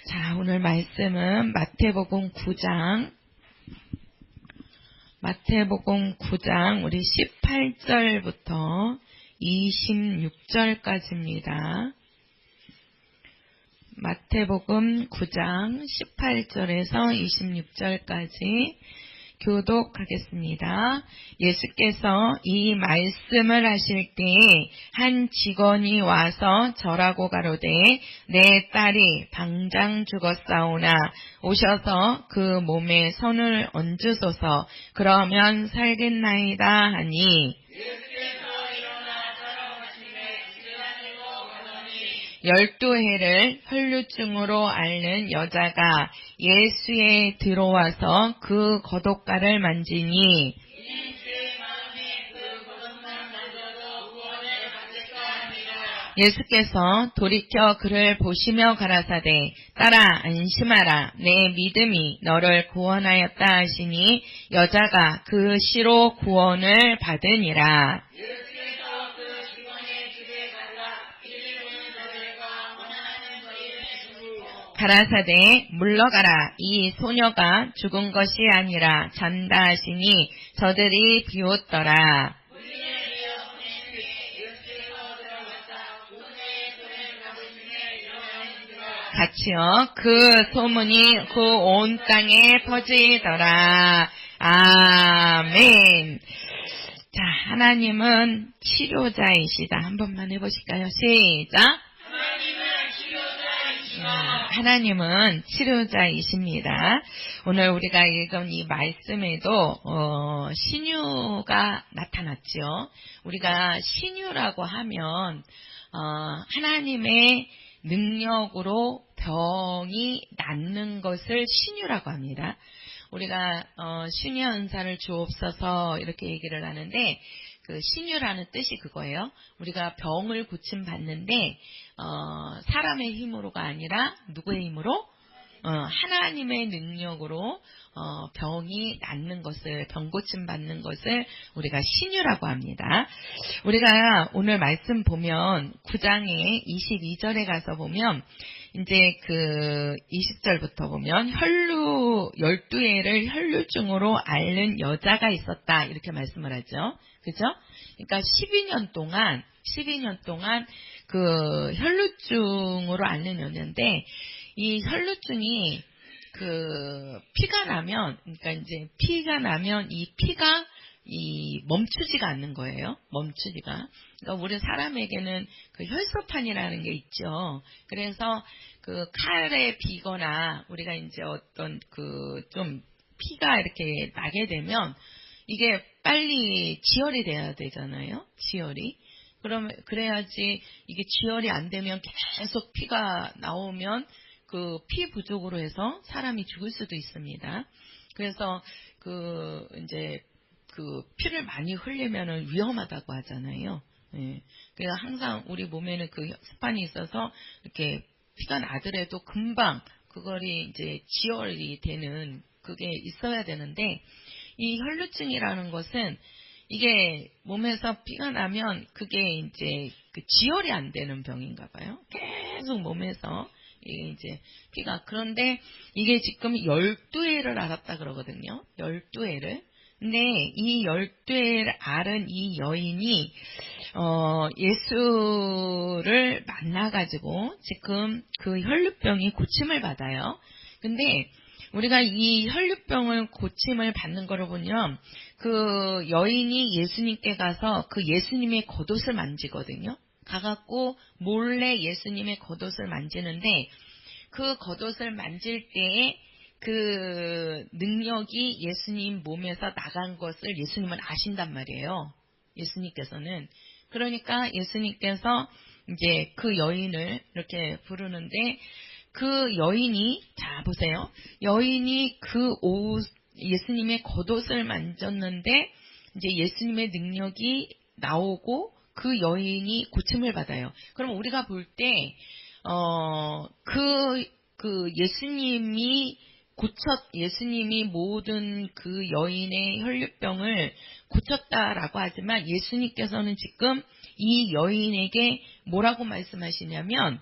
자, 오늘 말씀은 마태복음 9장 우리 18절부터 26절까지입니다. 마태복음 9장 18절에서 26절까지 교독하겠습니다. 예수께서 이 말씀을 하실 때에 한 직원이 와서 절하고 가로되 내 딸이 당장 죽었사오나 오셔서 그 몸에 손을 얹으소서 그러면 살겠나이다 하니 12해를 혈루증으로 앓는 여자가 예수에 들어와서 그 겉옷가를 만지니 예수께서 돌이켜 그를 보시며 가라사대 딸아 안심하라 내 믿음이 너를 구원하였다 하시니 여자가 그 시로 구원을 받으니라. 가라사대 물러가라 이 소녀가 죽은 것이 아니라 잔다 하시니 저들이 비웃더라. 같이요 그 소문이 그 온 땅에 퍼지더라. 아멘. 자, 하나님은 치료자이시다. 한 번만 해보실까요? 시작. 하나님은 치료자이십니다. 오늘 우리가 읽은 이 말씀에도 신유가 나타났죠. 우리가 신유라고 하면 하나님의 능력으로 병이 낫는 것을 신유라고 합니다. 우리가 신유 은사를 주옵소서 이렇게 얘기를 하는데 그 신유라는 뜻이 그거예요. 우리가 병을 고침 받는데 사람의 힘으로가 아니라 누구의 힘으로? 하나님의 능력으로 병이 낫는 것을 병 고침 받는 것을 우리가 신유라고 합니다. 우리가 오늘 말씀 보면 9장의 22절에 가서 보면 이제 그 20절부터 보면 12해를 혈루증으로 앓는 여자가 있었다 이렇게 말씀을 하죠. 그죠? 그러니까 12년 동안 그 혈루증으로 앓는 여자인데 이 혈루증이 그 피가 나면 그러니까 이제 피가 나면 이 피가 멈추지가 않는 거예요. 멈추지가. 그러니까 우리 사람에게는 그 혈소판이라는 게 있죠. 그래서 그 칼에 비거나 우리가 이제 어떤 그 좀 피가 이렇게 나게 되면 이게 빨리 지혈이 돼야 되잖아요. 지혈이. 그래야지 이게 지혈이 안 되면 계속 피가 나오면 그 피 부족으로 해서 사람이 죽을 수도 있습니다. 그래서 그 이제 그 피를 많이 흘리면은 위험하다고 하잖아요. 예. 그래서 항상 우리 몸에는 그 혈소판이 있어서 이렇게 피가 나더라도 금방 그거리 이제 지혈이 되는 그게 있어야 되는데 이 혈루증이라는 것은 이게 몸에서 피가 나면 그게 이제 그 지혈이 안 되는 병인가 봐요. 계속 몸에서 이게 이제 피가 그런데 이게 지금 12해를 앓았다 그러거든요. 12해를. 근데 이 12해를 앓은 이 여인이 예수를 만나가지고 지금 그 혈루병이 고침을 받아요. 근데 우리가 이 혈루병을 고침을 받는 거를 보면 그 여인이 예수님께 가서 그 예수님의 겉옷을 만지거든요. 가갖고 몰래 예수님의 겉옷을 만지는데 그 겉옷을 만질 때에 그 능력이 예수님 몸에서 나간 것을 예수님은 아신단 말이에요. 예수님께서는. 그러니까 예수님께서 이제 그 여인을 이렇게 부르는데 그 여인이 자 보세요. 여인이 그 예수님의 겉옷을 만졌는데 이제 예수님의 능력이 나오고 그 여인이 고침을 받아요. 그럼 우리가 볼 때 예수님이 모든 그 여인의 혈루병을 고쳤다라고 하지만 예수님께서는 지금 이 여인에게 뭐라고 말씀하시냐면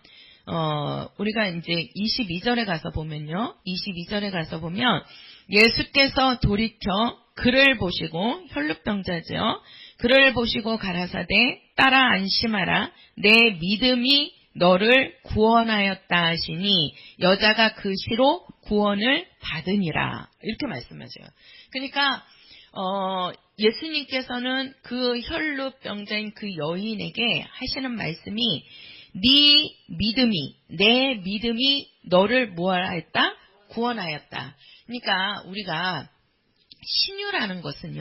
우리가 이제 22절에 가서 보면요. 22절에 가서 보면 예수께서 돌이켜 그를 보시고 혈루병자죠. 그를 보시고 가라사대 따라 안심하라. 내 믿음이 너를 구원하였다 하시니 여자가 그 시로 구원을 받으니라. 이렇게 말씀하세요. 그러니까 예수님께서는 그 혈루병자인 그 여인에게 하시는 말씀이 내 믿음이 너를 뭐하였다? 구원하였다. 그러니까 우리가 신유라는 것은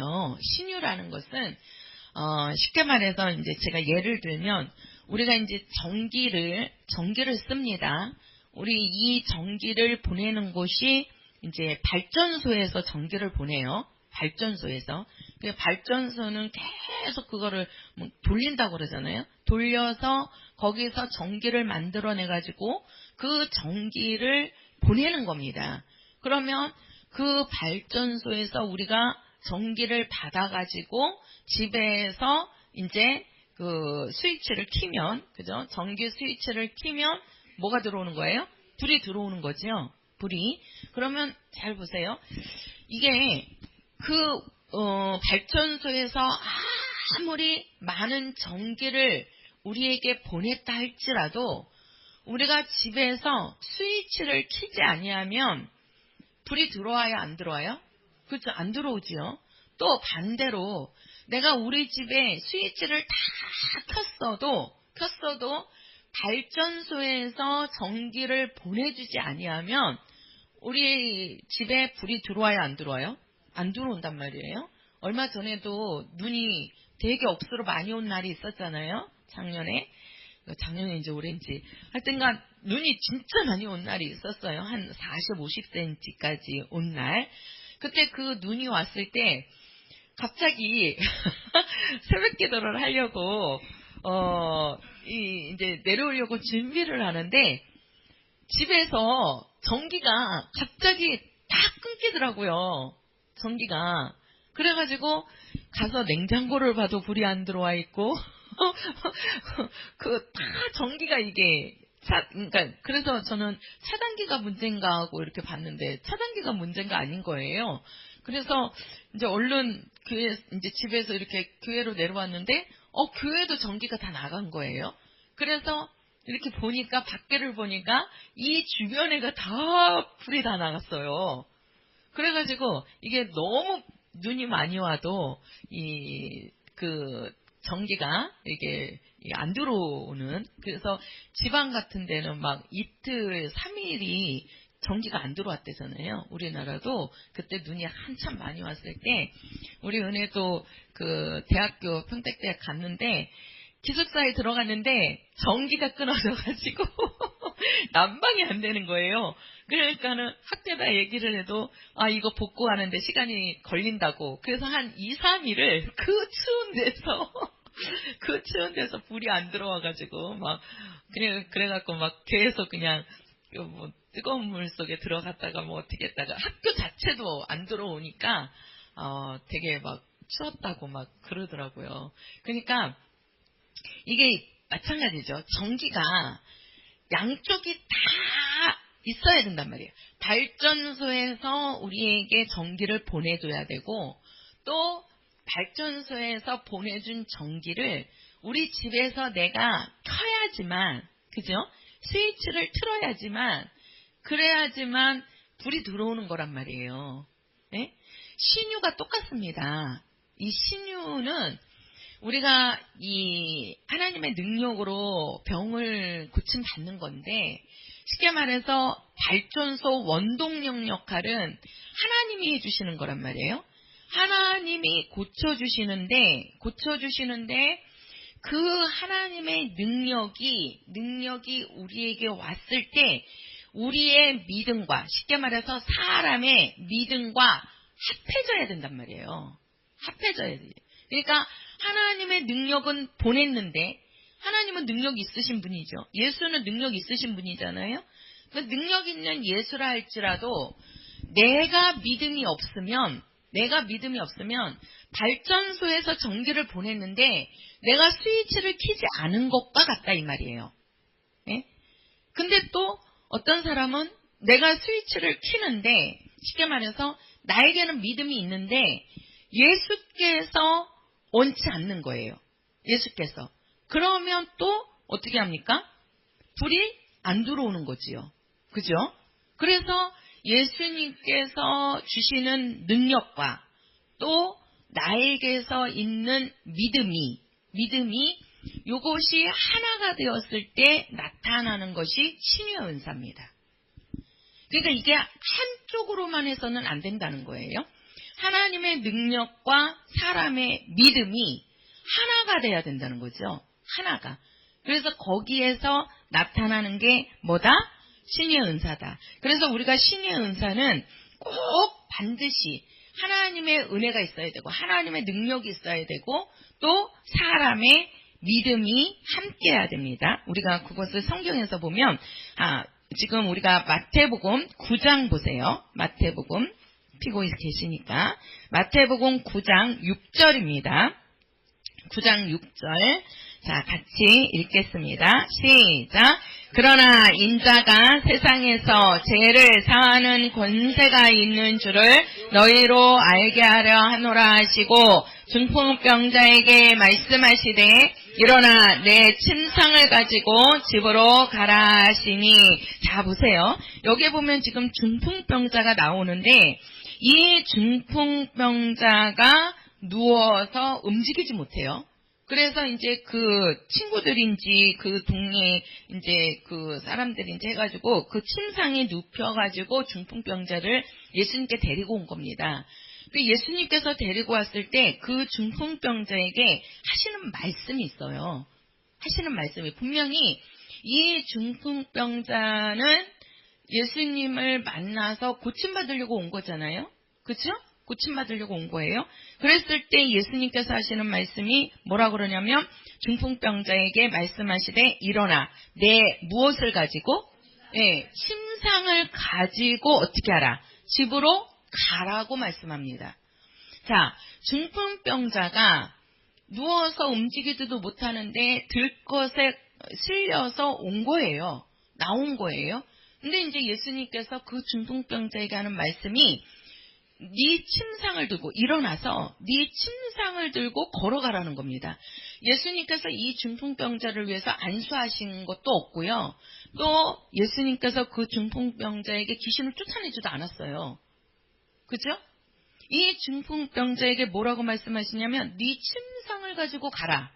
쉽게 말해서 이제 제가 예를 들면 우리가 이제 전기를 씁니다. 우리 이 전기를 보내는 곳이 이제 발전소에서 전기를 보내요. 발전소에서. 그 발전소는 계속 그거를 돌린다고 그러잖아요. 돌려서 거기서 전기를 만들어내가지고 그 전기를 보내는 겁니다. 그러면 그 발전소에서 우리가 전기를 받아가지고 집에서 이제 그 스위치를 키면, 그죠? 전기 스위치를 키면 뭐가 들어오는 거예요? 불이 들어오는 거죠. 불이. 그러면 잘 보세요. 이게 발전소에서 아무리 많은 전기를 우리에게 보냈다 할지라도 우리가 집에서 스위치를 키지 아니하면 불이 들어와요, 안 들어와요? 그렇죠, 안 들어오지요. 또 반대로 내가 우리 집에 스위치를 다 켰어도 발전소에서 전기를 보내주지 아니하면 우리 집에 불이 들어와요, 안 들어와요? 안 들어온단 말이에요. 얼마 전에도 눈이 되게 억수로 많이 온 날이 있었잖아요. 작년인지 올해인지. 하여튼간 눈이 진짜 많이 온 날이 있었어요. 한 40, 50cm까지 온 날. 그때 그 눈이 왔을 때 갑자기 새벽 기도를 하려고 이제 내려오려고 준비를 하는데 집에서 전기가 갑자기 딱 끊기더라고요. 전기가. 그래가지고 가서 냉장고를 봐도 불이 안 들어와 있고 다 전기가 이게 그러니까 그래서 저는 차단기가 문제인가 하고 이렇게 봤는데 차단기가 문제가 아닌 거예요. 그래서 이제 얼른 이제 집에서 이렇게 교회로 내려왔는데 교회도 전기가 다 나간 거예요. 그래서 이렇게 보니까 밖에를 보니까 이 주변에가 다 불이 다 나갔어요. 그래가지고 이게 너무 눈이 많이 와도 전기가 이게 안 들어오는, 그래서 지방 같은 데는 막 이틀, 3일이 전기가 안 들어왔대잖아요. 우리나라도 그때 눈이 한참 많이 왔을 때 우리 은혜도 그 대학교 평택대학 갔는데 기숙사에 들어갔는데 전기가 끊어져가지고 난방이 안 되는 거예요. 그러니까는 학교에다 얘기를 해도 이거 복구하는데 시간이 걸린다고. 그래서 한 2, 3일을 그 추운 데서 불이 안 들어와가지고 그래갖고 막 계속 그냥 뜨거운 물 속에 들어갔다가 어떻게 했다가 학교 자체도 안 들어오니까 되게 막 추웠다고 막 그러더라고요. 그러니까 이게 마찬가지죠. 전기가 양쪽이 다 있어야 된단 말이에요. 발전소에서 우리에게 전기를 보내줘야 되고 또 발전소에서 보내준 전기를 우리 집에서 내가 켜야지만, 그죠? 스위치를 틀어야지만, 그래야지만 불이 들어오는 거란 말이에요. 네? 신유가 똑같습니다. 이 신유는 우리가 이 하나님의 능력으로 병을 고침 받는 건데, 쉽게 말해서 발전소 원동력 역할은 하나님이 해주시는 거란 말이에요. 하나님이 고쳐주시는데 그 하나님의 능력이 우리에게 왔을 때 우리의 믿음과, 쉽게 말해서 사람의 믿음과 합해져야 된단 말이에요. 합해져야 돼요. 그러니까 하나님의 능력은 보냈는데 하나님은 능력이 있으신 분이죠. 예수는 능력이 있으신 분이잖아요. 그 능력 있는 예수라 할지라도 내가 믿음이 없으면 발전소에서 전기를 보냈는데 내가 스위치를 켜지 않은 것과 같다 이 말이에요. 네? 그 어떤 사람은 내가 스위치를 켜는데, 쉽게 말해서 나에게는 믿음이 있는데 예수께서 원치 않는 거예요. 예수께서. 그러면 또 어떻게 합니까? 불이 안 들어오는 거지요. 그죠? 그래서 예수님께서 주시는 능력과 또 나에게서 있는 믿음이 이것이 하나가 되었을 때 나타나는 것이 신유의 은사입니다. 그러니까 이게 한쪽으로만 해서는 안 된다는 거예요. 하나님의 능력과 사람의 믿음이 하나가 돼야 된다는 거죠. 하나가. 그래서 거기에서 나타나는 게 뭐다? 신의 은사다. 그래서 우리가 신의 은사는 꼭 반드시 하나님의 은혜가 있어야 되고 하나님의 능력이 있어야 되고 또 사람의 믿음이 함께해야 됩니다. 우리가 그것을 성경에서 보면 지금 우리가 마태복음 9장 보세요. 마태복음 피고 계시니까 마태복음 9장 6절입니다. 9장 6절 자 같이 읽겠습니다. 시작. 그러나 인자가 세상에서 죄를 사하는 권세가 있는 줄을 너희로 알게 하려 하노라 하시고 중풍병자에게 말씀하시되 일어나 내 침상을 가지고 집으로 가라 하시니 자 보세요. 여기 보면 지금 중풍병자가 나오는데 이 중풍병자가 누워서 움직이지 못해요. 그래서 이제 그 친구들인지 그 동네 이제 그 사람들인지 해가지고 그 침상에 눕혀가지고 중풍병자를 예수님께 데리고 온 겁니다. 예수님께서 데리고 왔을 때 그 중풍병자에게 하시는 말씀이 있어요. 하시는 말씀이 분명히 이 중풍병자는 예수님을 만나서 고침받으려고 온 거잖아요. 그렇죠? 고침받으려고 온 거예요. 그랬을 때 예수님께서 하시는 말씀이 뭐라 그러냐면 중풍병자에게 말씀하시되 일어나 내 무엇을 가지고 침상을 가지고 어떻게 하라? 집으로 가라고 말씀합니다. 자, 중풍병자가 누워서 움직이지도 못하는데 들것에 실려서 온 거예요. 나온 거예요. 근데 이제 예수님께서 그 중풍병자에게 하는 말씀이 네 침상을 들고 일어나서 네 침상을 들고 걸어가라는 겁니다. 예수님께서 이 중풍병자를 위해서 안수하신 것도 없고요. 또 예수님께서 그 중풍병자에게 귀신을 쫓아내지도 않았어요. 그죠? 이 중풍병자에게 뭐라고 말씀하시냐면 네 침상을 가지고 가라.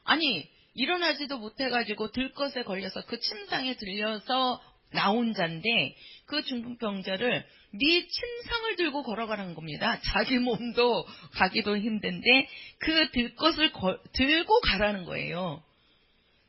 아니 일어나지도 못해가지고 들것에 걸려서 그 침상에 들려서 나온 자인데 그 중풍병자를 네 침상을 들고 걸어가라는 겁니다. 자기 몸도 가기도 힘든데 그 들것을 들고 가라는 거예요.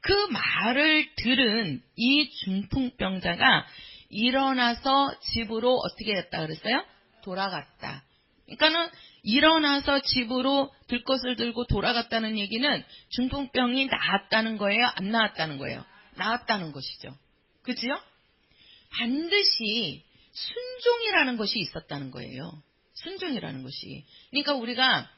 그 말을 들은 이 중풍병자가 일어나서 집으로 어떻게 했다 그랬어요? 돌아갔다. 그러니까는 일어나서 집으로 들것을 들고 돌아갔다는 얘기는 중풍병이 나았다는 거예요? 안 나았다는 거예요? 나았다는 것이죠. 그죠? 반드시 순종이라는 것이 있었다는 거예요. 순종이라는 것이. 그러니까 우리가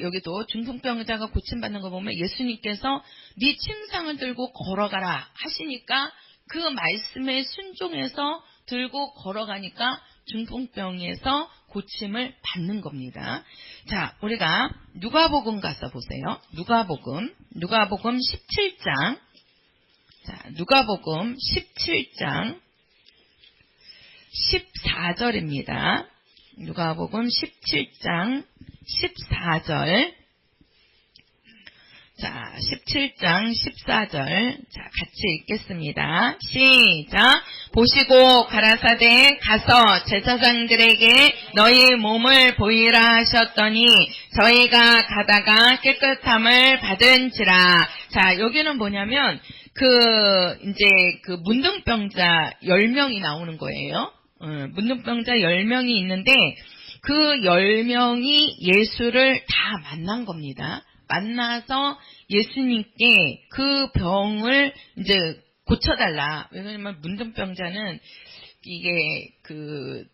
여기도 중풍병자가 고침받는 거 보면 예수님께서 네 침상을 들고 걸어가라 하시니까 그 말씀에 순종해서 들고 걸어가니까 중풍병에서 고침을 받는 겁니다. 자, 우리가 누가복음 가서 보세요. 누가복음 17장. 자, 누가복음 17장 14절입니다. 누가복음 17장 14절. 자, 17장 14절. 자, 같이 읽겠습니다. 시작. 보시고 가라사대 가서 제사장들에게 너희 몸을 보이라 하셨더니 저희가 가다가 깨끗함을 받은지라. 자, 여기는 뭐냐면 문둥병자 10명이 나오는 거예요. 문둥병자 10명이 있는데 그 10명이 예수를 다 만난 겁니다. 만나서 예수님께 그 병을 이제 고쳐달라. 왜냐면 문둥병자는 이게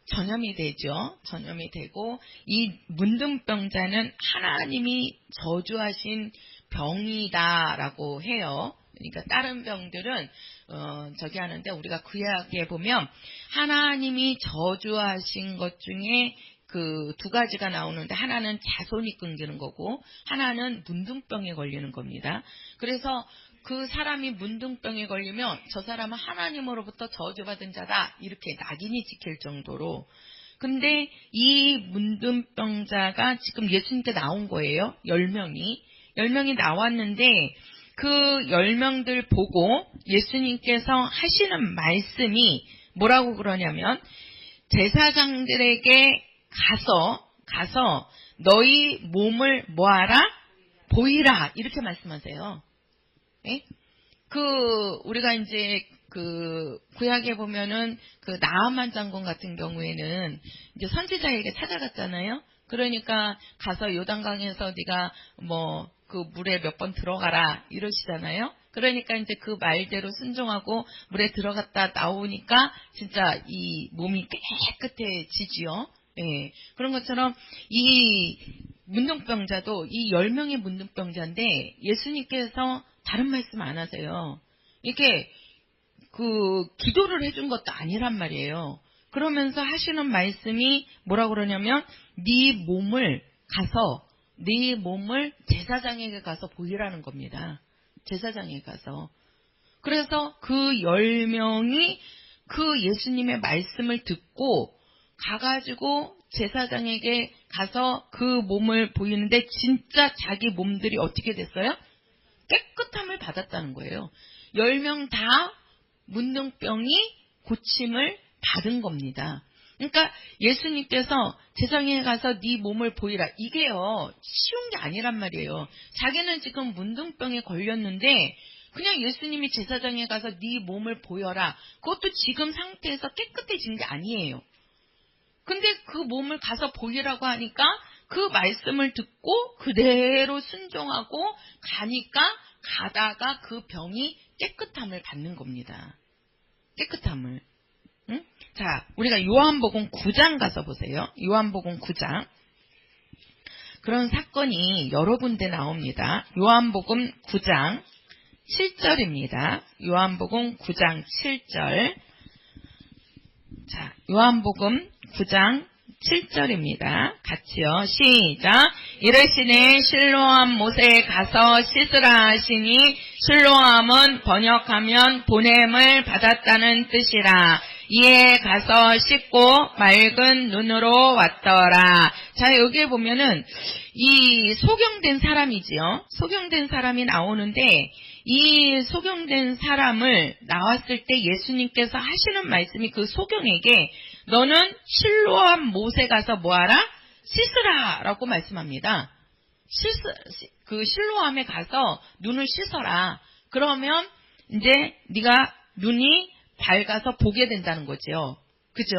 전염이 되죠. 전염이 되고 이 문둥병자는 하나님이 저주하신 병이다라고 해요. 그러니까 다른 병들은 저기 하는데 우리가 구약에 보면 하나님이 저주하신 것 중에 그 두 가지가 나오는데 하나는 자손이 끊기는 거고 하나는 문둥병에 걸리는 겁니다. 그래서 그 사람이 문둥병에 걸리면 저 사람은 하나님으로부터 저주받은 자다 이렇게 낙인이 찍힐 정도로. 근데 이 문둥병자가 지금 예수님께 나온 거예요. 10명이. 10명이 나왔는데 그 10명들 보고 예수님께서 하시는 말씀이 뭐라고 그러냐면 제사장들에게 가서 너희 몸을 뭐하라? 보이라 이렇게 말씀하세요. 예? 우리가 이제 그 구약에 보면은 그 나아만 장군 같은 경우에는 이제 선지자에게 찾아갔잖아요. 그러니까 가서 요단강에서 네가 뭐 그 물에 몇 번 들어가라 이러시잖아요. 그러니까 이제 그 말대로 순종하고 물에 들어갔다 나오니까 진짜 이 몸이 깨끗해지지요. 예. 그런 것처럼 이 문둥병자도 이 10명의 문둥병자인데 예수님께서 다른 말씀 안 하세요. 이렇게 기도를 해준 것도 아니란 말이에요. 그러면서 하시는 말씀이 뭐라고 그러냐면 네 몸을 제사장에게 가서 보이라는 겁니다. 제사장에게 가서. 그래서 그 10명이 그 예수님의 말씀을 듣고 가가지고 제사장에게 가서 그 몸을 보이는데 진짜 자기 몸들이 어떻게 됐어요? 깨끗함을 받았다는 거예요. 10명 다 문둥병이 고침을 받은 겁니다. 그러니까 예수님께서 제사장에 가서 네 몸을 보이라. 이게요. 쉬운 게 아니란 말이에요. 자기는 지금 문둥병에 걸렸는데 그냥 예수님이 제사장에 가서 네 몸을 보여라. 그것도 지금 상태에서 깨끗해진 게 아니에요. 근데 그 몸을 가서 보이라고 하니까 그 말씀을 듣고 그대로 순종하고 가다가 그 병이 깨끗함을 받는 겁니다. 깨끗함을. 응? 자, 우리가 요한복음 9장 가서 보세요. 요한복음 9장. 그런 사건이 여러 군데 나옵니다. 요한복음 9장 7절입니다. 요한복음 9장 7절. 자, 요한복음 9장 7절입니다. 같이요. 시작. 이르시되 실로암 못에 가서 씻으라 하시니 실로암은 번역하면 보냄을 받았다는 뜻이라. 이에 가서 씻고 맑은 눈으로 왔더라. 자, 여기에 보면은 이 소경된 사람이지요. 소경된 사람이 나오는데 이 소경된 사람을 나왔을 때 예수님께서 하시는 말씀이 그 소경에게 너는 실로암 못에 가서 뭐하라? 씻으라 라고 말씀합니다. 그 실로암에 가서 눈을 씻어라. 그러면 이제 네가 눈이 밝아서 보게 된다는 거죠. 그죠?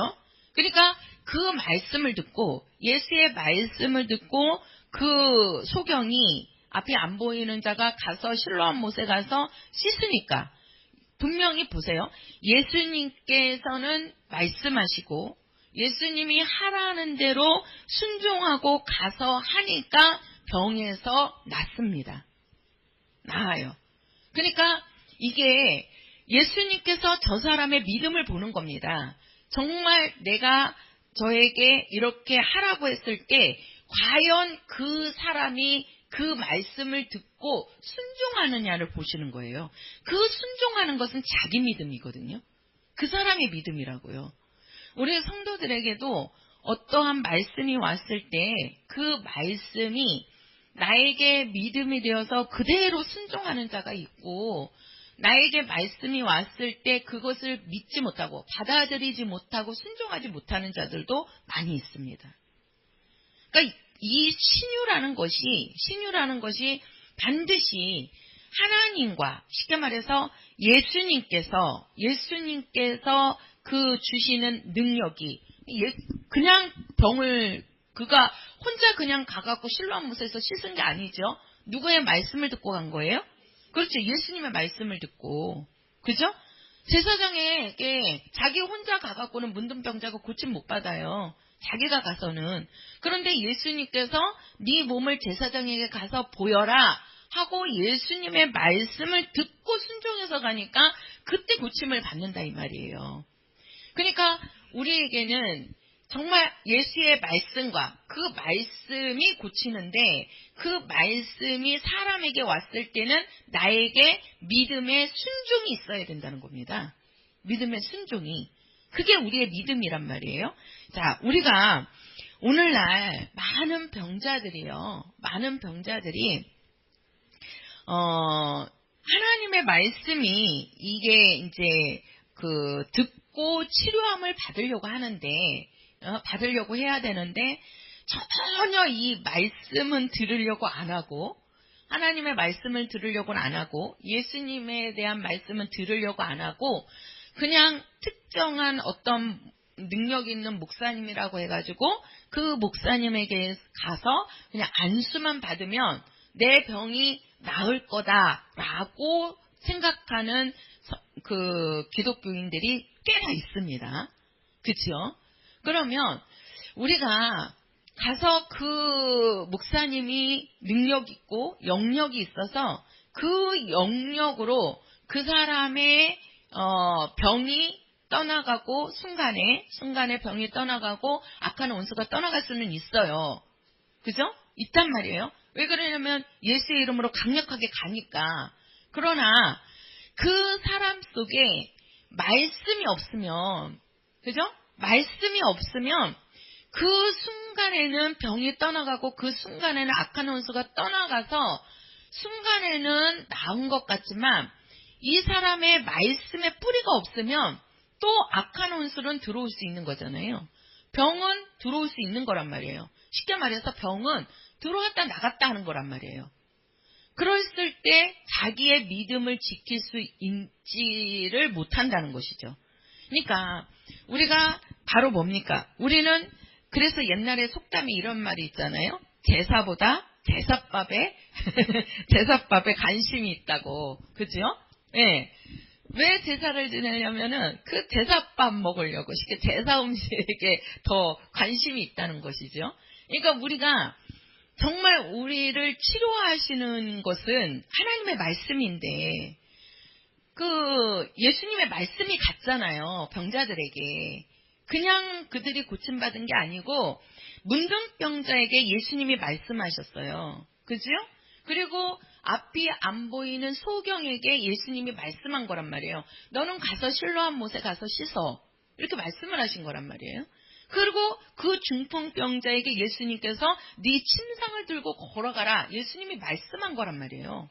그러니까 그 말씀을 듣고 예수의 말씀을 듣고 그 소경이 앞이 안 보이는 자가 가서 실로암 못에 가서 씻으니까 분명히 보세요. 예수님께서는 말씀하시고 예수님이 하라는 대로 순종하고 가서 하니까 병에서 낫습니다. 나아요. 그러니까 이게 예수님께서 저 사람의 믿음을 보는 겁니다. 정말 내가 저에게 이렇게 하라고 했을 때 과연 그 사람이 그 말씀을 듣고 순종하느냐를 보시는 거예요. 그 순종하는 것은 자기 믿음이거든요. 그 사람의 믿음이라고요. 우리 성도들에게도 어떠한 말씀이 왔을 때 그 말씀이 나에게 믿음이 되어서 그대로 순종하는 자가 있고 나에게 말씀이 왔을 때 그것을 믿지 못하고 받아들이지 못하고 순종하지 못하는 자들도 많이 있습니다. 그러니까 이 신유라는 것이 반드시 하나님과 쉽게 말해서 예수님께서 그 주시는 능력이 그냥 병을 그가 혼자 그냥 가갖고 실로암 못에서 씻은 게 아니죠. 누구의 말씀을 듣고 간 거예요? 그렇죠. 예수님의 말씀을 듣고. 그죠? 제사장에게 자기 혼자 가갖고는 문둥병자가 고침 못 받아요. 자기가 가서는. 그런데 예수님께서 네 몸을 제사장에게 가서 보여라 하고 예수님의 말씀을 듣고 순종해서 가니까 그때 고침을 받는다 이 말이에요. 그러니까 우리에게는 정말 예수의 말씀과 그 말씀이 고치는데 그 말씀이 사람에게 왔을 때는 나에게 믿음의 순종이 있어야 된다는 겁니다. 믿음의 순종이. 그게 우리의 믿음이란 말이에요. 자, 우리가 오늘날 많은 병자들이 하나님의 말씀이 이게 이제 듣고 치료함을 받으려고 해야 되는데 전혀 이 말씀은 들으려고 안 하고 하나님의 말씀을 들으려고는 안 하고 예수님에 대한 말씀은 들으려고 안 하고 그냥 특정한 어떤 능력 있는 목사님이라고 해가지고 그 목사님에게 가서 그냥 안수만 받으면 내 병이 나을 거다라고 생각하는 기독교인들이 꽤나 있습니다. 그렇죠? 그러면 우리가 가서 그 목사님이 능력 있고 영역이 있어서 그 영역으로 그 사람의 병이 떠나가고 순간에 병이 떠나가고 악한 원수가 떠나갈 수는 있어요. 그죠? 있단 말이에요. 왜 그러냐면 예수의 이름으로 강력하게 가니까. 그러나 그 사람 속에 말씀이 없으면, 그죠? 말씀이 없으면 그 순간에는 병이 떠나가고 그 순간에는 악한 원수가 떠나가서 순간에는 나은 것 같지만 이 사람의 말씀에 뿌리가 없으면 또 악한 원수는 들어올 수 있는 거잖아요. 병은 들어올 수 있는 거란 말이에요. 쉽게 말해서 병은 들어왔다 나갔다 하는 거란 말이에요. 그랬을 때 자기의 믿음을 지킬 수 있지를 못한다는 것이죠. 그러니까 우리가 바로 뭡니까? 우리는 그래서 옛날에 속담에 이런 말이 있잖아요. 제사보다 제사밥에 관심이 있다고. 그죠? 예. 왜 제사를 지내려면은 그 제사밥 먹으려고 쉽게 제사 음식에 더 관심이 있다는 것이죠. 그러니까 우리가 정말 우리를 치료하시는 것은 하나님의 말씀인데 예수님의 말씀이 갔잖아요. 병자들에게. 그냥 그들이 고침받은 게 아니고 문둥병자에게 예수님이 말씀하셨어요. 그죠? 그리고 앞이 안 보이는 소경에게 예수님이 말씀한 거란 말이에요. 너는 가서 실로암 못에 가서 씻어. 이렇게 말씀을 하신 거란 말이에요. 그리고 그 중풍병자에게 예수님께서 네 침상을 들고 걸어가라. 예수님이 말씀한 거란 말이에요.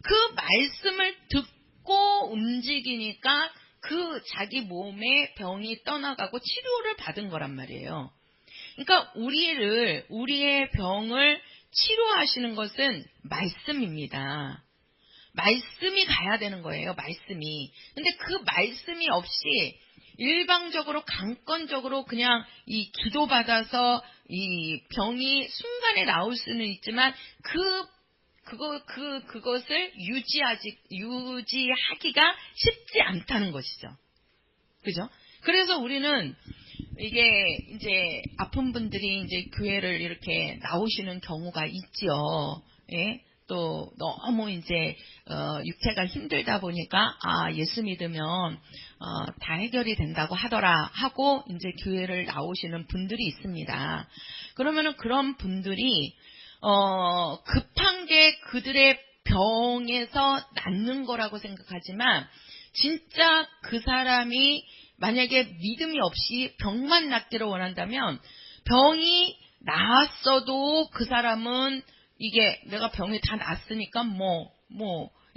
그 말씀을 듣고 움직이니까 그 자기 몸의 병이 떠나가고 치료를 받은 거란 말이에요. 그러니까 우리의 병을 치료하시는 것은 말씀입니다. 말씀이 가야 되는 거예요. 말씀이. 근데 그 말씀이 없이 일방적으로 강권적으로 그냥 이 기도받아서 이 병이 순간에 나올 수는 있지만 그것을 유지하기가 쉽지 않다는 것이죠. 그죠? 그래서 우리는 이게 이제 아픈 분들이 이제 교회를 이렇게 나오시는 경우가 있죠. 예? 또 너무 이제 육체가 힘들다 보니까 예수 믿으면 다 해결이 된다고 하더라 하고 이제 교회를 나오시는 분들이 있습니다. 그러면은 그런 분들이 급한 게 그들의 병에서 낫는 거라고 생각하지만 진짜 그 사람이 만약에 믿음이 없이 병만 낫기를 원한다면 병이 나았어도 그 사람은 이게 내가 병이 다 낫으니까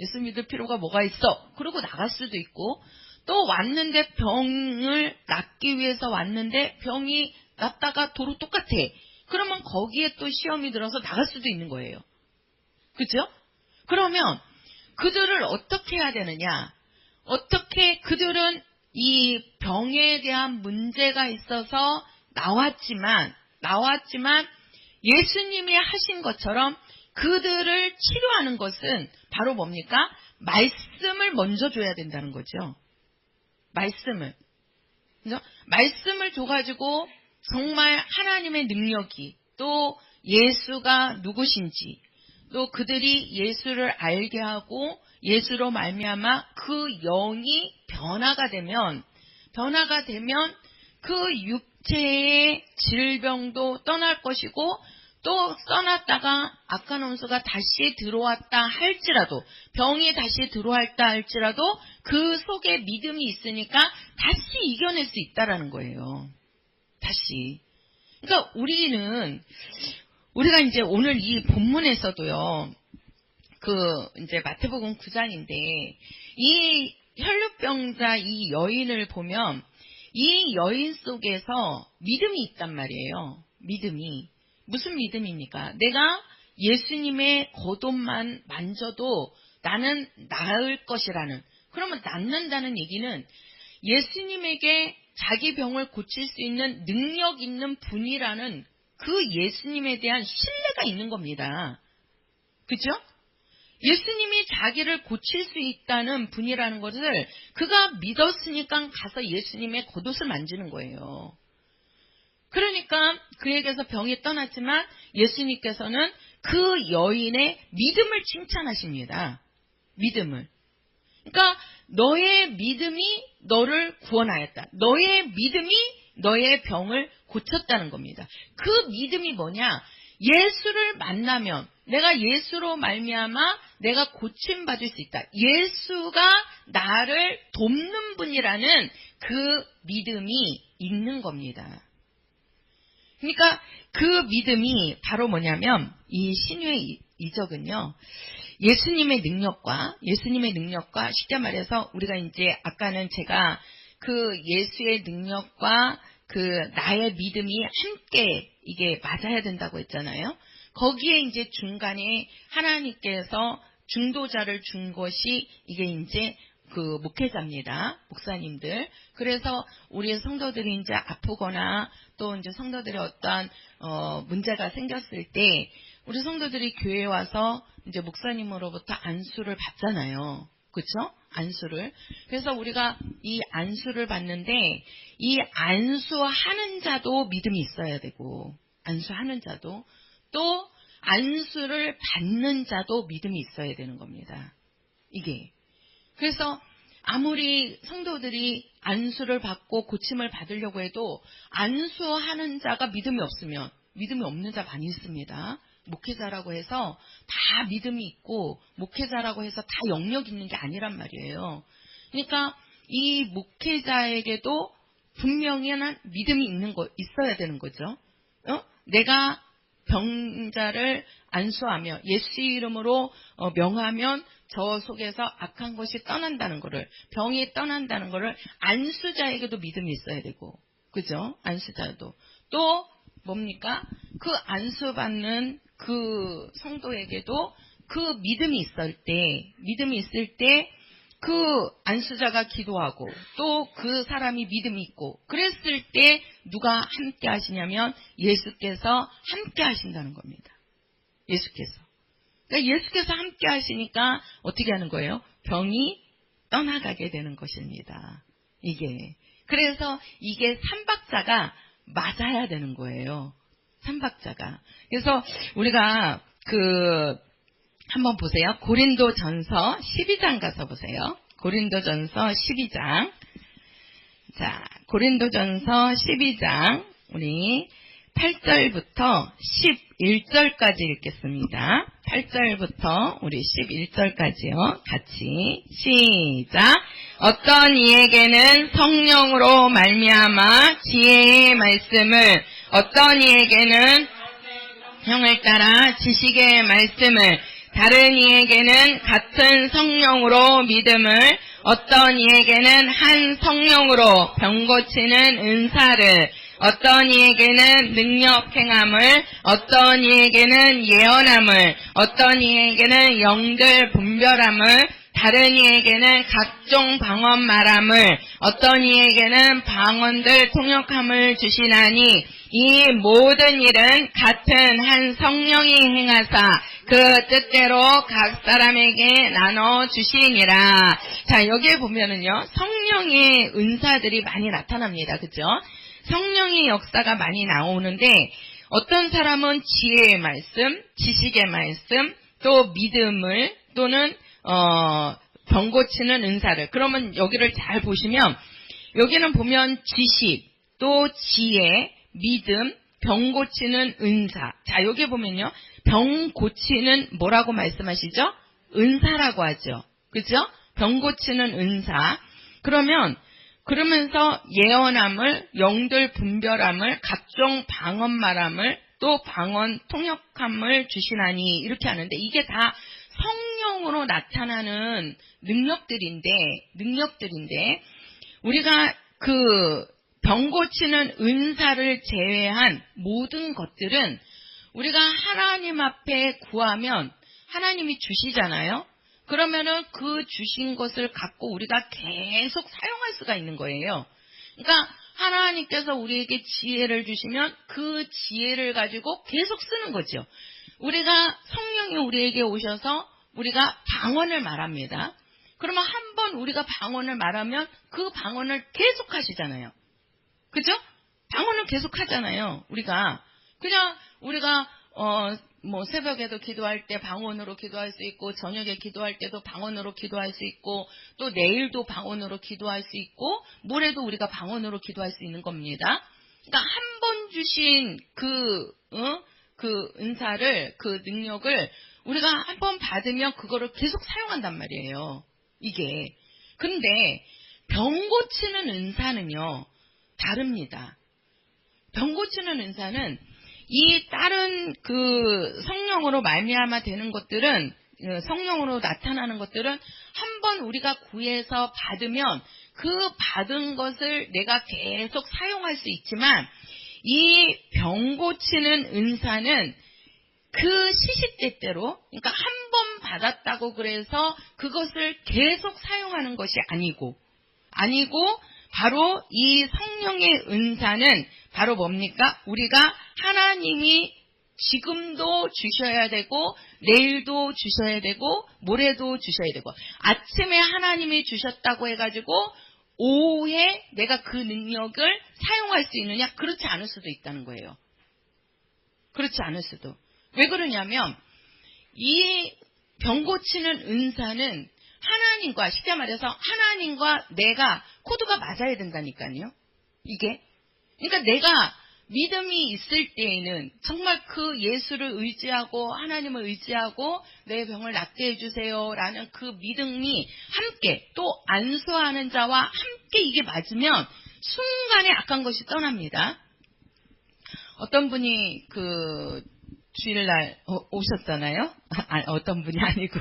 예수 믿을 필요가 뭐가 있어. 그러고 나갈 수도 있고 또 왔는데 병을 낫기 위해서 왔는데 병이 낫다가 도로 똑같아. 그러면 거기에 또 시험이 들어서 나갈 수도 있는 거예요. 그렇죠? 그러면 그들을 어떻게 해야 되느냐? 어떻게 그들은 이 병에 대한 문제가 있어서 나왔지만 예수님이 하신 것처럼 그들을 치료하는 것은 바로 뭡니까? 말씀을 먼저 줘야 된다는 거죠. 말씀을. 그죠? 말씀을 줘가지고 정말 하나님의 능력이 또 예수가 누구신지 또 그들이 예수를 알게 하고 예수로 말미암아 그 영이 변화가 되면 그 육체의 질병도 떠날 것이고 또 떠났다가 악한 원수가 다시 들어왔다 할지라도 병이 다시 들어왔다 할지라도 그 속에 믿음이 있으니까 다시 이겨낼 수 있다라는 거예요. 다시. 그러니까 우리가 이제 오늘 이 본문에서도요. 이제 마태복음 9장인데 이 혈루병자 이 여인을 보면 이 여인 속에서 믿음이 있단 말이에요. 믿음이. 무슨 믿음입니까? 내가 예수님의 겉옷만 만져도 나는 나을 것이라는. 그러면 낫는다는 얘기는 예수님에게 자기 병을 고칠 수 있는 능력 있는 분이라는 그 예수님에 대한 신뢰가 있는 겁니다. 그죠? 예수님이 자기를 고칠 수 있다는 분이라는 것을 그가 믿었으니까 가서 예수님의 겉옷을 만지는 거예요. 그러니까 그에게서 병이 떠났지만 예수님께서는 그 여인의 믿음을 칭찬하십니다. 믿음을. 그러니까 너의 믿음이 너를 구원하였다. 너의 믿음이 너의 병을 고쳤다는 겁니다. 그 믿음이 뭐냐? 예수를 만나면 내가 예수로 말미암아 내가 고침받을 수 있다. 예수가 나를 돕는 분이라는 그 믿음이 있는 겁니다. 그러니까 그 믿음이 바로 뭐냐면 이 신유의 이적은요. 예수님의 능력과 쉽게 말해서 우리가 이제 아까는 제가 그 예수의 능력과 그 나의 믿음이 함께 이게 맞아야 된다고 했잖아요. 거기에 이제 중간에 하나님께서 중도자를 준 것이 이게 이제 그 목회자입니다. 목사님들. 그래서 우리 성도들이 이제 아프거나 또 이제 성도들의 어떠한 문제가 생겼을 때 우리 성도들이 교회에 와서 이제 목사님으로부터 안수를 받잖아요. 그렇죠? 안수를. 그래서 우리가 이 안수를 받는데 이 안수하는 자도 믿음이 있어야 되고 안수하는 자도 또 안수를 받는 자도 믿음이 있어야 되는 겁니다. 이게. 그래서 아무리 성도들이 안수를 받고 고침을 받으려고 해도 안수하는 자가 믿음이 없으면 믿음이 없는 자 많이 있습니다. 목회자라고 해서 다 믿음이 있고 목회자라고 해서 다 영역 있는 게 아니란 말이에요. 그러니까 이 목회자에게도 분명한 믿음이 있어야 되는 거죠. 내가 병자를 안수하며 예수 이름으로 명하면 저 속에서 악한 것이 떠난다는 것을, 병이 떠난다는 것을 안수자에게도 믿음이 있어야 되고, 그죠? 안수자도. 또 뭡니까? 그 안수받는 그 성도에게도 그 믿음이 있을 때 그 안수자가 기도하고 또 그 사람이 믿음이 있고 그랬을 때 누가 함께 하시냐면 예수께서 함께 하신다는 겁니다. 예수께서. 그러니까 예수께서 함께 하시니까 어떻게 하는 거예요? 병이 떠나가게 되는 것입니다. 이게. 그래서 이게 삼박자가 맞아야 되는 거예요. 삼박자가. 그래서 우리가 한번 보세요. 고린도전서 12장 가서 보세요. 고린도전서 12장. 자, 고린도전서 12장 우리 8절부터 11절까지 읽겠습니다. 8절부터 우리 11절까지요. 같이 시작. 어떤 이에게는 성령으로 말미암아 지혜의 말씀을, 어떤 이에게는 형을 따라 지식의 말씀을, 다른 이에게는 같은 성령으로 믿음을, 어떤 이에게는 한 성령으로 병 고치는 은사를, 어떤 이에게는 능력 행함을, 어떤 이에게는 예언함을, 어떤 이에게는 영들 분별함을, 다른 이에게는 각종 방언 말함을, 어떤 이에게는 방언들 통역함을 주시나니 이 모든 일은 같은 한 성령이 행하사 그 뜻대로 각 사람에게 나눠 주시니라. 자, 여기에 보면은요, 성령의 은사들이 많이 나타납니다. 그죠? 성령의 역사가 많이 나오는데 어떤 사람은 지혜의 말씀, 지식의 말씀, 또 믿음을 또는 병 고치는 은사를. 그러면 여기를 잘 보시면 여기는 보면 지식, 또 지혜, 믿음, 병 고치는 은사. 자, 여기 보면요. 병 고치는 뭐라고 말씀하시죠? 은사라고 하죠. 그죠? 병 고치는 은사. 그러면서 예언함을, 영들 분별함을, 각종 방언 말함을, 또 방언 통역함을 주시나니 이렇게 하는데 이게 다 성령으로 나타나는 능력들인데 우리가 그 병 고치는 은사를 제외한 모든 것들은 우리가 하나님 앞에 구하면 하나님이 주시잖아요. 그러면은 그 주신 것을 갖고 우리가 계속 사용할 수가 있는 거예요. 그러니까 하나님께서 우리에게 지혜를 주시면 그 지혜를 가지고 계속 쓰는 거죠. 우리가 성령이 우리에게 오셔서 우리가 방언을 말합니다. 그러면 한 번 우리가 방언을 말하면 그 방언을 계속 하시잖아요. 그죠? 방언을 계속 하잖아요. 우리가 새벽에도 기도할 때 방언으로 기도할 수 있고, 저녁에 기도할 때도 방언으로 기도할 수 있고, 또 내일도 방언으로 기도할 수 있고, 모레도 우리가 방언으로 기도할 수 있는 겁니다. 그러니까 한 번 주신 그 은사를, 그 능력을 우리가 한 번 받으면 그거를 계속 사용한단 말이에요. 이게. 근데 병 고치는 은사는요, 다릅니다. 병 고치는 은사는 이 다른 그 성령으로 말미암아 되는 것들은, 성령으로 나타나는 것들은 한 번 우리가 구해서 받으면 그 받은 것을 내가 계속 사용할 수 있지만, 이 병 고치는 은사는 그 시시때때로, 그러니까 한 번 받았다고 그래서 그것을 계속 사용하는 것이 아니고 바로 이 성령의 은사는 바로 뭡니까? 우리가 하나님이 지금도 주셔야 되고, 내일도 주셔야 되고, 모레도 주셔야 되고, 아침에 하나님이 주셨다고 해가지고 오후에 내가 그 능력을 사용할 수 있느냐? 그렇지 않을 수도 있다는 거예요. 그렇지 않을 수도. 왜 그러냐면 이 병 고치는 은사는 하나님과, 쉽게 말해서 하나님과 내가 코드가 맞아야 된다니까요. 이게. 그러니까 내가 믿음이 있을 때에는 정말 그 예수를 의지하고 하나님을 의지하고 내 병을 낫게 해주세요 라는 그 믿음이 함께, 또 안수하는 자와 함께 이게 맞으면 순간에 악한 것이 떠납니다. 어떤 분이 그 주일날 오셨잖아요. 어떤 분이 아니고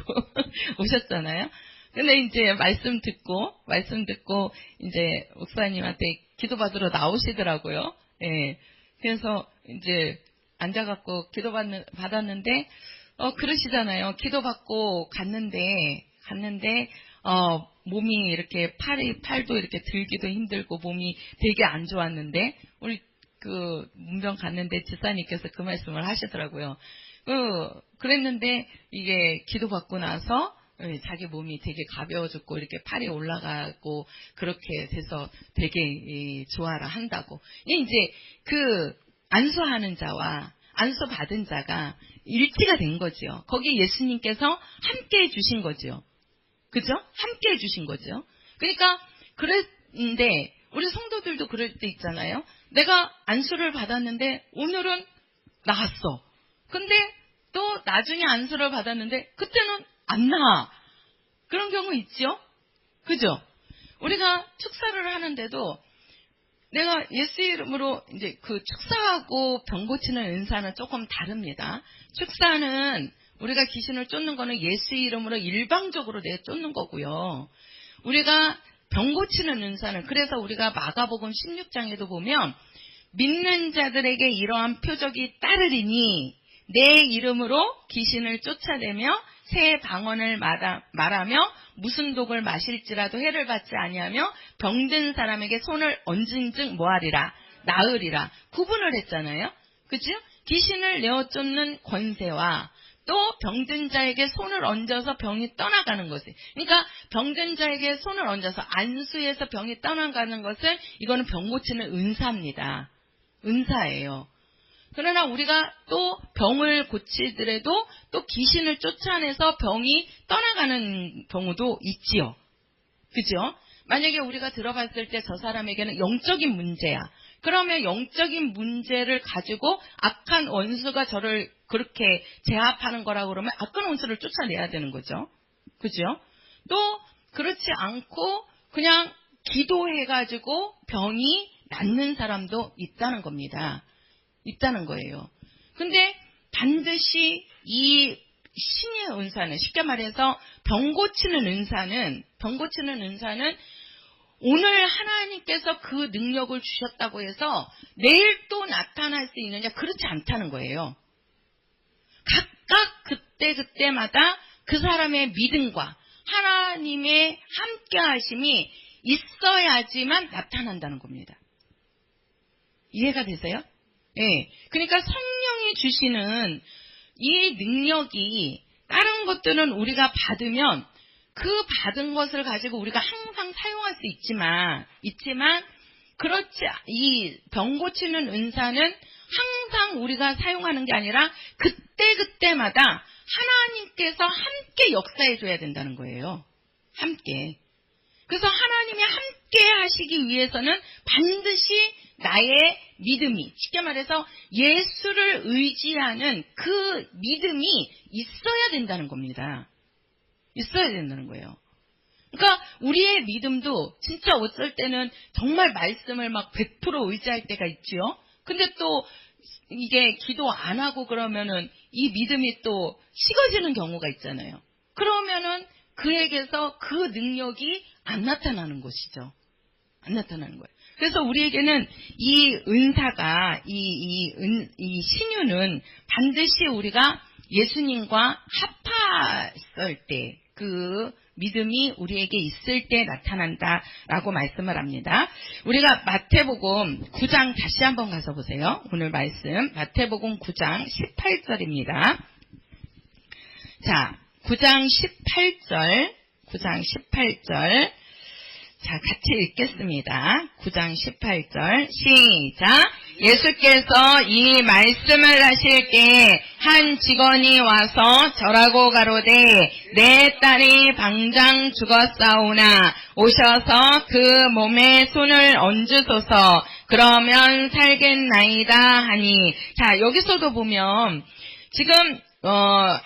오셨잖아요. 근데 이제 말씀 듣고 이제 목사님한테 기도받으러 나오시더라고요. 예. 그래서 이제 앉아갖고 받았는데 그러시잖아요. 기도받고 갔는데 몸이 이렇게 팔도 이렇게 들기도 힘들고 몸이 되게 안 좋았는데, 우리 그 문병 갔는데 지사님께서 그 말씀을 하시더라고요. 그랬는데 이게 기도받고 나서 자기 몸이 되게 가벼워졌고 이렇게 팔이 올라가고 그렇게 돼서 되게 좋아라 한다고. 이제 그 안수하는 자와 안수 받은 자가 일치가 된 거죠. 거기 예수님께서 함께 해주신 거죠. 그죠? 함께 해주신 거죠. 그러니까 그랬는데 우리 성도들도 그럴 때 있잖아요. 내가 안수를 받았는데 오늘은 나았어. 근데 또 나중에 안수를 받았는데 그때는 안 나아. 그런 경우 있죠? 그죠? 우리가 축사를 하는데도 내가 예수 이름으로 이제 그 축사하고 병 고치는 은사는 조금 다릅니다. 축사는 우리가 귀신을 쫓는 거는 예수 이름으로 일방적으로 쫓는 거고요. 우리가 병 고치는 은사는, 그래서 우리가 마가복음 16장에도 보면 믿는 자들에게 이러한 표적이 따르리니 내 이름으로 귀신을 쫓아내며 새 방언을 말하며 무슨 독을 마실지라도 해를 받지 아니하며 병든 사람에게 손을 얹은 즉 뭐하리라? 나으리라. 구분을 했잖아요. 그죠? 귀신을 내어 쫓는 권세와 또 병든 자에게 손을 얹어서 병이 떠나가는 것이, 그러니까 병든 자에게 손을 얹어서 안수해서 병이 떠나가는 것은 이거는 병 고치는 은사입니다. 은사예요. 그러나 우리가 또 병을 고치더라도 또 귀신을 쫓아내서 병이 떠나가는 경우도 있지요. 그죠? 만약에 우리가 들어봤을 때 저 사람에게는 영적인 문제야. 그러면 영적인 문제를 가지고 악한 원수가 저를 그렇게 제압하는 거라고 그러면 악한 원수를 쫓아내야 되는 거죠. 그죠? 또 그렇지 않고 그냥 기도해가지고 병이 낫는 사람도 있다는 겁니다. 있다는 거예요. 근데 반드시 이 신의 은사는, 쉽게 말해서 병 고치는 은사는 오늘 하나님께서 그 능력을 주셨다고 해서 내일 또 나타날 수 있느냐? 그렇지 않다는 거예요. 각각 그때마다 그 사람의 믿음과 하나님의 함께 하심이 있어야지만 나타난다는 겁니다. 이해가 되세요? 예. 그러니까 성령이 주시는 이 능력이 다른 것들은 우리가 받으면 그 받은 것을 가지고 우리가 항상 사용할 수 있지만 그렇지, 이 병 고치는 은사는 항상 우리가 사용하는 게 아니라 그때마다 하나님께서 함께 역사해 줘야 된다는 거예요. 함께. 그래서 하나님이 함께 하시기 위해서는 반드시 나의 믿음이, 쉽게 말해서 예수를 의지하는 그 믿음이 있어야 된다는 겁니다. 있어야 된다는 거예요. 그러니까 우리의 믿음도 진짜 어쩔 때는 정말 말씀을 막 100% 의지할 때가 있지요. 근데 또 이게 기도 안 하고 그러면은 이 믿음이 또 식어지는 경우가 있잖아요. 그러면은 그에게서 그 능력이 안 나타나는 것이죠. 안 나타나는 거예요. 그래서 우리에게는 이 은사가, 이 신유는 반드시 우리가 예수님과 합했을 때, 그 믿음이 우리에게 있을 때 나타난다라고 말씀을 합니다. 우리가 마태복음 9장 다시 한번 가서 보세요. 오늘 말씀 마태복음 9장 18절입니다. 자, 9장 18절. 자, 같이 읽겠습니다. 9장 18절 시작. 예수께서 이 말씀을 하실 때 한 직원이 와서 절하고 가로되 내 딸이 방장 죽었사오나 오셔서 그 몸에 손을 얹으소서 그러면 살겠나이다 하니. 자, 여기서도 보면 지금 한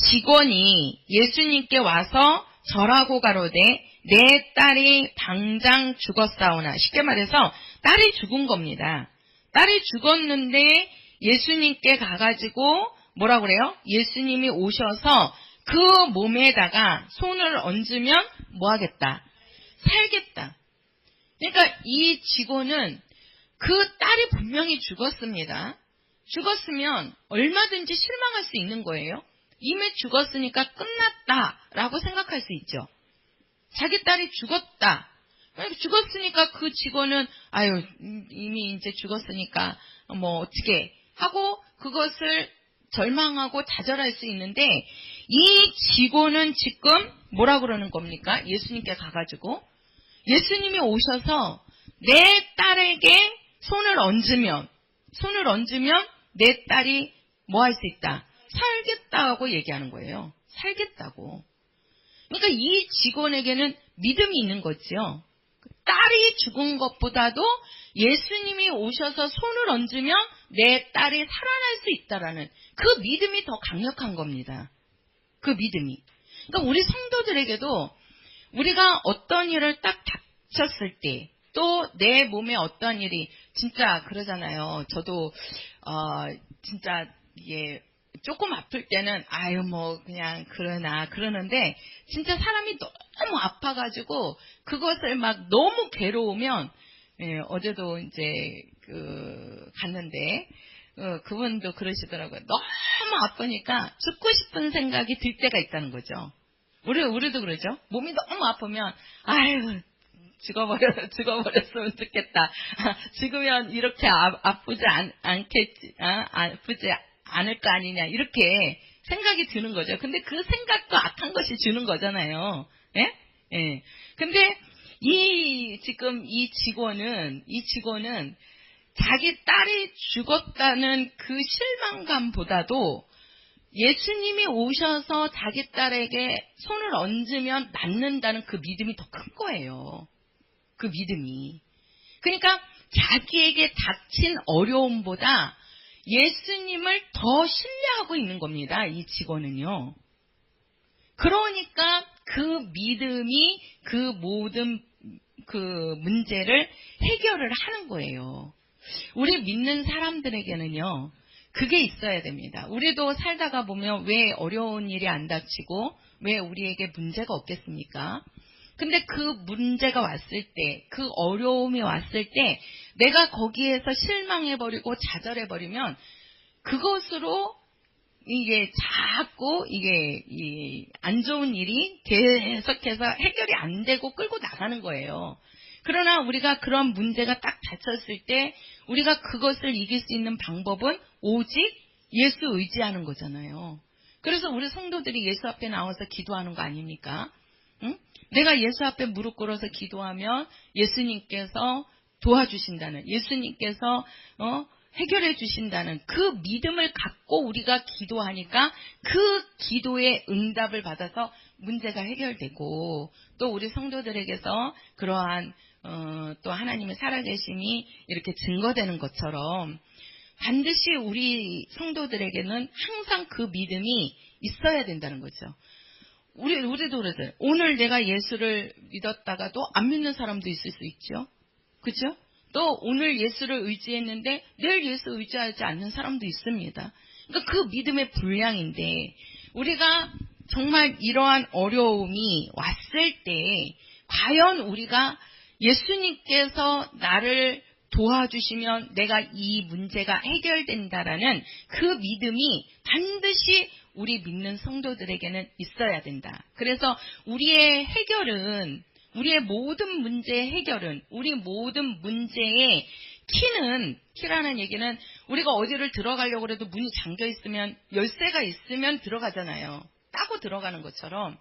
직원이 예수님께 와서 절하고 가로되 내 딸이 방장 죽었사오나. 쉽게 말해서 딸이 죽은 겁니다. 딸이 죽었는데 예수님께 가가지고 뭐라고 그래요? 예수님이 오셔서 그 몸에다가 손을 얹으면 뭐 하겠다? 살겠다. 그러니까 이 직원은 그 딸이 분명히 죽었습니다. 죽었으면 얼마든지 실망할 수 있는 거예요. 이미 죽었으니까 끝났다라고 생각할 수 있죠. 자기 딸이 죽었다. 죽었으니까 그 직원은 아유 이미 이제 죽었으니까 뭐 어떻게 하고 그것을 절망하고 좌절할 수 있는데 이 직원은 지금 뭐라 그러는 겁니까? 예수님께 가가지고 예수님이 오셔서 내 딸에게 손을 얹으면 내 딸이 뭐 할 수 있다? 살겠다고 얘기하는 거예요. 살겠다고. 그러니까 이 직원에게는 믿음이 있는 거지요. 딸이 죽은 것보다도 예수님이 오셔서 손을 얹으면 내 딸이 살아날 수 있다라는 그 믿음이 더 강력한 겁니다. 그 믿음이. 그러니까 우리 성도들에게도 우리가 어떤 일을 딱 닥쳤을 때 또 내 몸에 어떤 일이 진짜 그러잖아요. 저도 진짜 이게 조금 아플 때는 아유 뭐 그냥 그러는데 진짜 사람이 너무 아파가지고 그것을 막 너무 괴로우면 어제도 이제 갔는데 그분도 그러시더라고요. 너무 아프니까 죽고 싶은 생각이 들 때가 있다는 거죠. 우리도 그러죠. 몸이 너무 아프면 아유 죽어버렸으면 좋겠다. 죽으면 이렇게 아프지 않을 거 아니냐 이렇게 생각이 드는 거죠. 근데 그 생각도 악한 것이 주는 거잖아요. 예? 예. 근데 지금 이 직원은 자기 딸이 죽었다는 그 실망감보다도 예수님이 오셔서 자기 딸에게 손을 얹으면 낫는다는 그 믿음이 더 큰 거예요. 그 믿음이. 그러니까 자기에게 닥친 어려움보다 예수님을 더 신뢰하고 있는 겁니다. 이 직원은요. 그러니까 그 믿음이 그 모든 그 문제를 해결을 하는 거예요. 우리 믿는 사람들에게는요, 그게 있어야 됩니다. 우리도 살다가 보면 왜 어려운 일이 안 닥치고 왜 우리에게 문제가 없겠습니까? 근데 그 문제가 왔을 때, 그 어려움이 왔을 때 내가 거기에서 실망해버리고 좌절해버리면 그것으로 이게 자꾸 이게 안 좋은 일이 계속해서 해결이 안 되고 끌고 나가는 거예요. 그러나 우리가 그런 문제가 딱 닥쳤을 때 우리가 그것을 이길 수 있는 방법은 오직 예수 의지하는 거잖아요. 그래서 우리 성도들이 예수 앞에 나와서 기도하는 거 아닙니까? 응? 내가 예수 앞에 무릎 꿇어서 기도하면 예수님께서 도와주신다는, 예수님께서 해결해 주신다는 그 믿음을 갖고 우리가 기도하니까 그 기도의 응답을 받아서 문제가 해결되고, 또 우리 성도들에게서 그러한 또 하나님의 살아계심이 이렇게 증거되는 것처럼 반드시 우리 성도들에게는 항상 그 믿음이 있어야 된다는 거죠. 우리도 그러죠. 오늘 내가 예수를 믿었다가도 안 믿는 사람도 있을 수 있죠. 그죠? 또 오늘 예수를 의지했는데 내일 예수 의지하지 않는 사람도 있습니다. 그러니까 그 믿음의 분량인데, 우리가 정말 이러한 어려움이 왔을 때 과연 우리가 예수님께서 나를 도와주시면 내가 이 문제가 해결된다라는 그 믿음이 반드시 우리 믿는 성도들에게는 있어야 된다. 그래서 우리의 해결은, 우리의 모든 문제의 해결은, 우리 모든 문제의 키라는 얘기는 우리가 어디를 들어가려고 해도 문이 잠겨 있으면, 열쇠가 있으면 들어가잖아요. 따고 들어가는 것처럼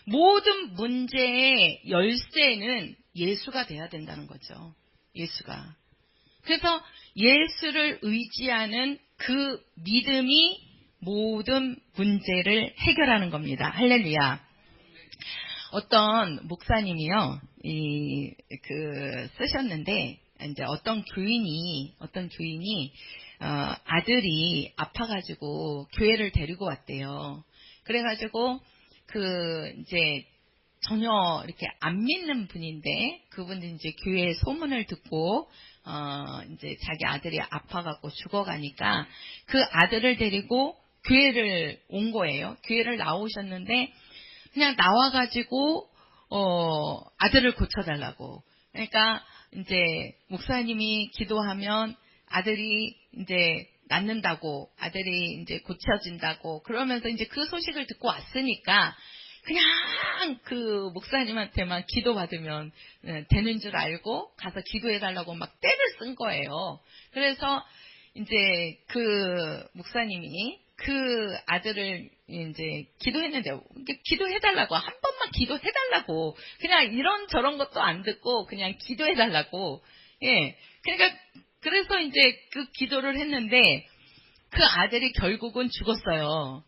모든 문제의 열쇠는 예수가 돼야 된다는 거죠. 예수가. 그래서 예수를 의지하는 그 믿음이 모든 문제를 해결하는 겁니다. 할렐루야. 어떤 목사님이요, 쓰셨는데, 이제 어떤 교인이, 아들이 아파가지고 교회를 데리고 왔대요. 그래가지고, 이제 전혀 이렇게 안 믿는 분인데, 그분이 이제 교회 소문을 듣고, 이제 자기 아들이 아파갖고 죽어가니까 그 아들을 데리고 교회를 온 거예요. 교회를 나오셨는데, 그냥 나와가지고, 아들을 고쳐달라고. 그러니까, 이제, 목사님이 기도하면 아들이 이제 낫는다고, 아들이 이제 고쳐진다고, 그러면서 이제 그 소식을 듣고 왔으니까, 그냥 그 목사님한테만 기도받으면 되는 줄 알고 가서 기도해달라고 막 떼를 쓴 거예요. 그래서 이제 그 목사님이 그 아들을 이제 기도했는데, 기도해달라고, 한 번만 기도해달라고, 그냥 이런 저런 것도 안 듣고 그냥 기도해달라고. 예. 그러니까 그래서 이제 그 기도를 했는데 그 아들이 결국은 죽었어요.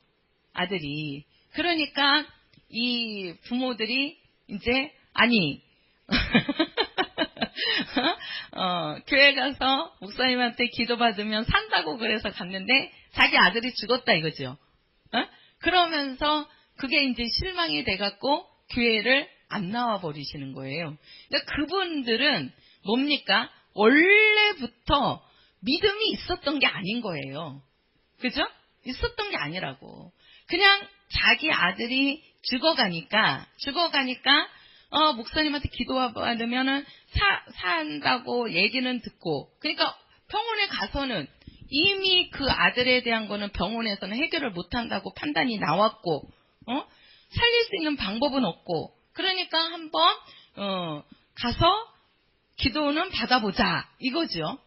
아들이. 그러니까 이 부모들이 이제, 아니, 교회 가서 목사님한테 기도받으면 산다고 그래서 갔는데 자기 아들이 죽었다 이거죠. 그러면서 그게 이제 실망이 돼갖고 교회를 안 나와 버리시는 거예요. 그러니까 그분들은 뭡니까? 원래부터 믿음이 있었던 게 아닌 거예요. 그죠? 있었던 게 아니라고. 그냥 자기 아들이 죽어가니까, 목사님한테 기도받으면은 산다고 얘기는 듣고, 그러니까 병원에 가서는 이미 그 아들에 대한 거는 병원에서는 해결을 못한다고 판단이 나왔고, 살릴 수 있는 방법은 없고, 그러니까 한번, 가서 기도는 받아보자. 이거죠.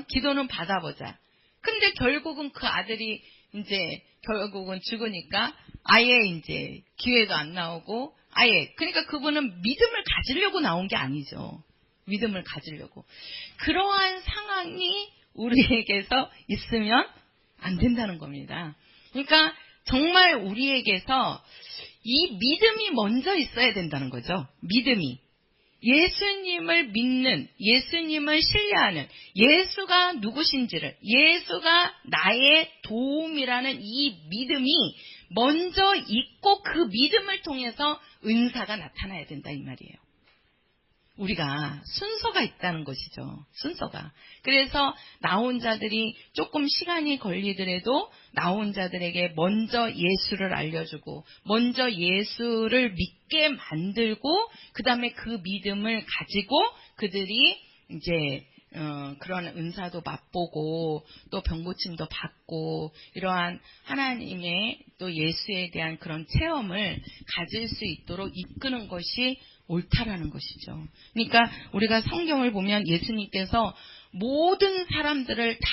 기도는 받아보자. 근데 결국은 그 아들이 이제 결국은 죽으니까 아예 이제 기회도 안 나오고, 아예, 그러니까 그분은 믿음을 가지려고 나온 게 아니죠. 믿음을 가지려고. 그러한 상황이 우리에게서 있으면 안 된다는 겁니다. 그러니까 정말 우리에게서 이 믿음이 먼저 있어야 된다는 거죠. 믿음이. 예수님을 믿는, 예수님을 신뢰하는, 예수가 누구신지를, 예수가 나의 도움이라는 이 믿음이 먼저 있고 그 믿음을 통해서 은사가 나타나야 된다 이 말이에요. 우리가 순서가 있다는 것이죠. 순서가. 그래서 나온 자들이 조금 시간이 걸리더라도 나온 자들에게 먼저 예수를 알려주고 먼저 예수를 믿게 만들고 그 다음에 그 믿음을 가지고 그들이 이제 그런 은사도 맛보고 또 병고침도 받고 이러한 하나님의 또 예수에 대한 그런 체험을 가질 수 있도록 이끄는 것이 옳다라는 것이죠. 그러니까 우리가 성경을 보면 예수님께서 모든 사람들을 다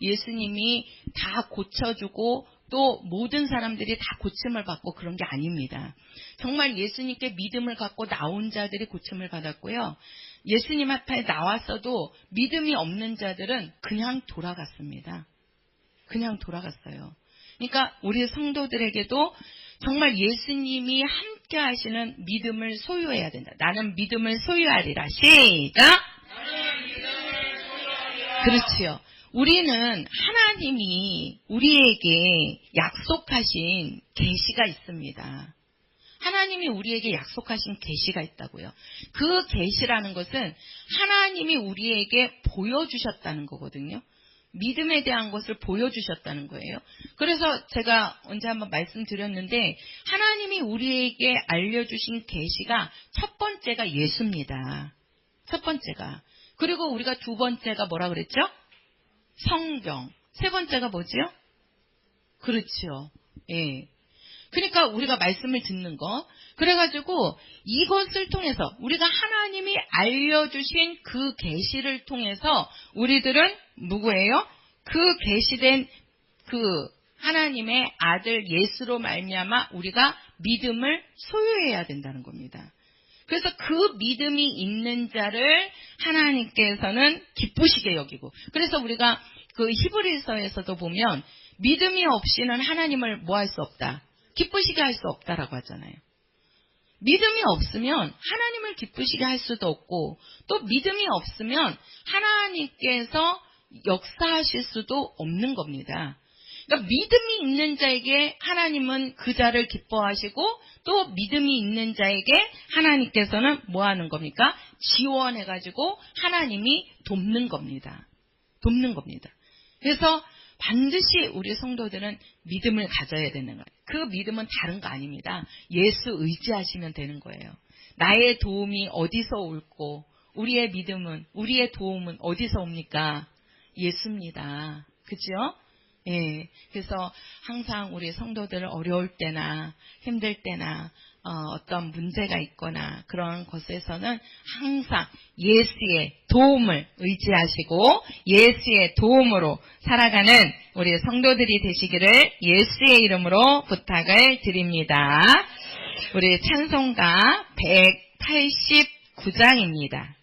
예수님이 다 고쳐주고 또 모든 사람들이 다 고침을 받고 그런 게 아닙니다. 정말 예수님께 믿음을 갖고 나온 자들이 고침을 받았고요. 예수님 앞에 나왔어도 믿음이 없는 자들은 그냥 돌아갔습니다. 그냥 돌아갔어요. 그러니까 우리 성도들에게도 정말 예수님이 함께 하시는 믿음을 소유해야 된다. 나는 믿음을 소유하리라. 시작! 그렇지요. 우리는 하나님이 우리에게 약속하신 계시가 있습니다. 하나님이 우리에게 약속하신 계시가 있다고요. 그 계시라는 것은 하나님이 우리에게 보여주셨다는 거거든요. 믿음에 대한 것을 보여주셨다는 거예요. 그래서 제가 언제 한번 말씀드렸는데 하나님이 우리에게 알려주신 계시가 첫 번째가 예수입니다. 첫 번째가. 그리고 우리가 두 번째가 뭐라 그랬죠? 성경. 세 번째가 뭐지요? 그렇죠. 예. 그러니까 우리가 말씀을 듣는 거. 그래가지고 이것을 통해서 우리가 하나님이 알려주신 그 계시를 통해서 우리들은 누구예요? 그 계시된 그 하나님의 아들 예수로 말미암아 우리가 믿음을 소유해야 된다는 겁니다. 그래서 그 믿음이 있는 자를 하나님께서는 기쁘시게 여기고 그래서 우리가 그 히브리서에서도 보면 믿음이 없이는 하나님을 뭐 할 수 없다. 기쁘시게 할 수 없다라고 하잖아요. 믿음이 없으면 하나님을 기쁘시게 할 수도 없고 또 믿음이 없으면 하나님께서 역사하실 수도 없는 겁니다. 그러니까 믿음이 있는 자에게 하나님은 그 자를 기뻐하시고 또 믿음이 있는 자에게 하나님께서는 뭐 하는 겁니까? 지원해가지고 하나님이 돕는 겁니다. 돕는 겁니다. 그래서 반드시 우리 성도들은 믿음을 가져야 되는 거예요. 그 믿음은 다른 거 아닙니다. 예수 의지하시면 되는 거예요. 나의 도움이 어디서 올고 우리의 믿음은 우리의 도움은 어디서 옵니까? 예수입니다. 그죠? 예. 그래서 항상 우리 성도들 어려울 때나 힘들 때나 어떤 문제가 있거나 그런 것에서는 항상 예수의 도움을 의지하시고 예수의 도움으로 살아가는 우리 성도들이 되시기를 예수의 이름으로 부탁을 드립니다. 우리 찬송가 189장입니다.